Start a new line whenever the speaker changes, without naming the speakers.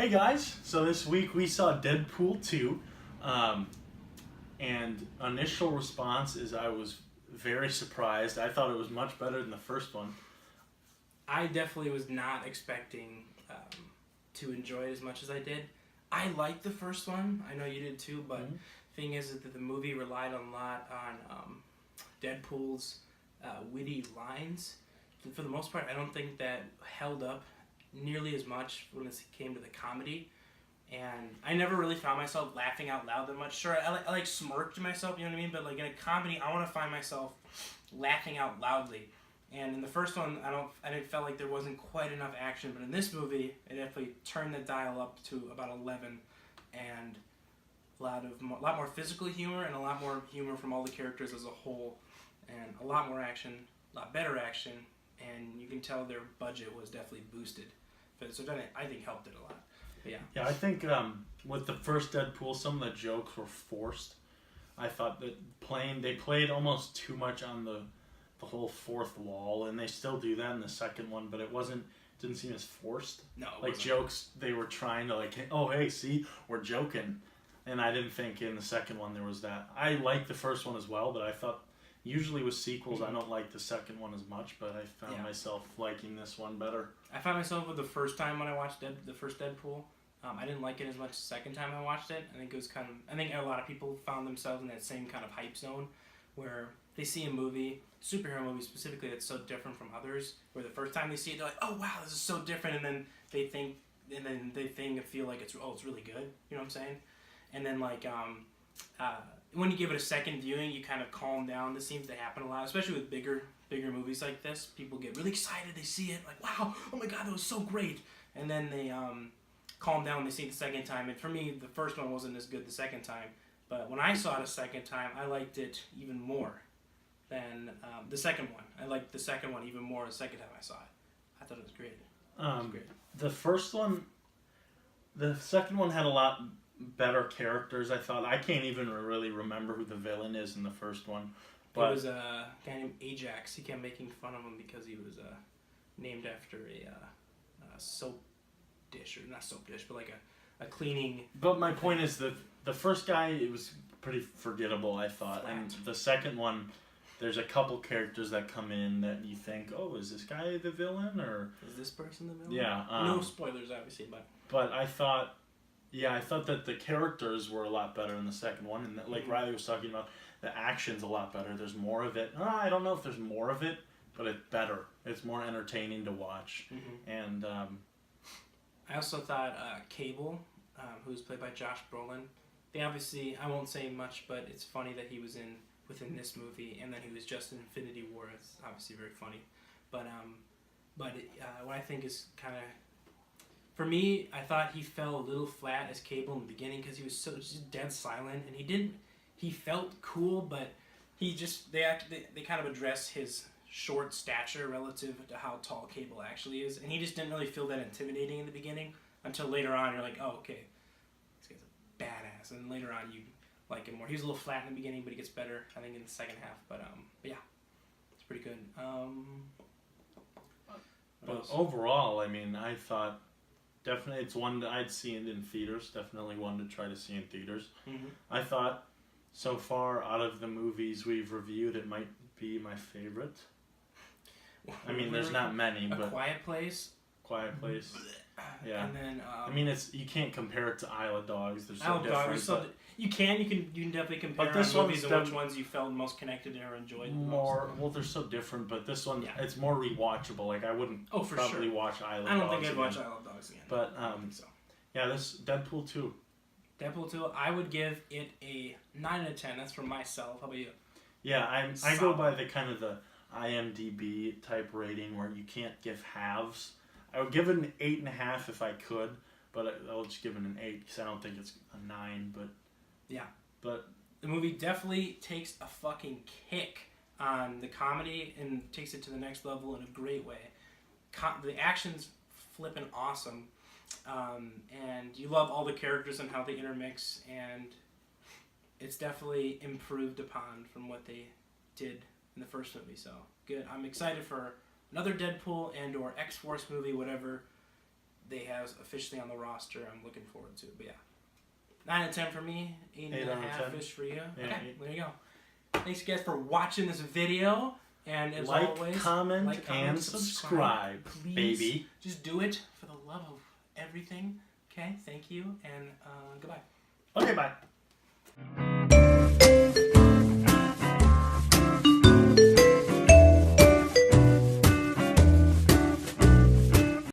Hey guys, so this week we saw Deadpool 2, and initial response is I was very surprised. I thought it was much better than the first one.
I definitely was not expecting to enjoy it as much as I did. I liked the first one. I know you did too, but thing is that the movie relied a lot on Deadpool's witty lines. For the most part, I don't think that held up nearly as much when it came to the comedy. And I never really found myself laughing out loud that much. Sure, I like smirked to myself, you know what I mean? But like in a comedy, I want to find myself laughing out loudly. And in the first one, I didn't feel like there wasn't quite enough action. But in this movie, it definitely turned the dial up to about 11, and a lot more physical humor and a lot more humor from all the characters as a whole, and a lot more action, a lot better action, and you can tell their budget was definitely boosted. So that I think helped it a lot. But yeah.
Yeah, I think with the first Deadpool, some of the jokes were forced. I thought that they played almost too much on the whole fourth wall, and they still do that in the second one, but didn't seem as forced.
No, it
like
wasn't.
Jokes they were trying to oh hey, see, we're joking, and I didn't think in the second one there was that. I liked the first one as well, but I thought usually with sequels I don't like the second one as much, but I found myself liking this one better.
I found myself with the first time when I watched the first Deadpool. I didn't like it as much the second time I watched it. I think a lot of people found themselves in that same kind of hype zone where they see a movie, superhero movie specifically, that's so different from others, where the first time they see it, they're like, oh wow, this is so different, and then they think and feel like it's really good, you know what I'm saying? And then when you give it a second viewing, you kind of calm down. This seems to happen a lot, especially with bigger movies like this. People get really excited, they see it, like, wow, oh my god, that was so great, and then they calm down when they see it the second time. And for me, the first one wasn't as good the second time, but when I saw it a second time, I liked it even more than the second one. I liked the second one even more the second time I saw it. I thought it was great.
The second one had a lot better characters, I thought. I can't even really remember who the villain is in the first one. But
it was a guy named Ajax. He kept making fun of him because he was named after a soap dish, or not soap dish, but like a cleaning.
But my point is that the first guy, it was pretty forgettable, I thought.
Flat.
And the second one, there's a couple characters that come in that you think, oh, is this guy the villain? Or
is this person the villain?
Yeah.
No spoilers, obviously,
But I thought that the characters were a lot better in the second one. And like Riley was talking about, the action's a lot better. There's more of it. I don't know if there's more of it, but it's better. It's more entertaining to watch. And
I also thought Cable, who was played by Josh Brolin, they obviously, I won't say much, but it's funny that he was within this movie, and then he was just in Infinity War. It's obviously very funny. But what I think is kind of, for me, I thought he fell a little flat as Cable in the beginning because he was so just dead silent, and he felt cool, but they kind of address his short stature relative to how tall Cable actually is, and he just didn't really feel that intimidating in the beginning until later on you're like, oh, okay, this guy's a badass, and later on you like him more. He was a little flat in the beginning, but he gets better, I think, in the second half, but yeah, it's pretty good.
But overall, I mean, I thought definitely it's one that I'd see it in theaters, definitely one to try to see in theaters. I thought so far out of the movies we've reviewed, it might be my favorite. I mean, there's not many, but
Quiet Place.
Yeah.
And then
I mean, you can't compare it to Isle of Dogs. They're so
Isle of
different.
Dogs. You can definitely compare
this
movies
one's
and which ones you felt most connected to or enjoyed
more. Well, they're so different, but this one it's more rewatchable. Like I wouldn't probably watch Isle of Dogs.
I don't think I'd watch Isle of Dogs again.
But
I don't think so.
Yeah, this Deadpool 2.
Deadpool 2, I would give it a 9 out of 10. That's from myself. How about you?
Yeah, I go by the kind of the IMDb type rating where you can't give halves. I would give it an 8.5 if I could, but I'll just give it an 8 because I don't think it's a 9. But
yeah,
but
the movie definitely takes a fucking kick on the comedy and takes it to the next level in a great way. The action's flipping awesome, and you love all the characters and how they intermix, and it's definitely improved upon from what they did in the first movie. So good. I'm excited for another Deadpool and or X-Force movie, whatever they have officially on the roster. I'm looking forward to it. But yeah, 9 out of 10 for me. 8.5 fish for you.
Yeah,
okay, there you go. Thanks guys for watching this video. And as always,
comment, and subscribe,
please.
Baby.
Just do it for the love of everything. Okay, thank you, and goodbye.
Okay, bye.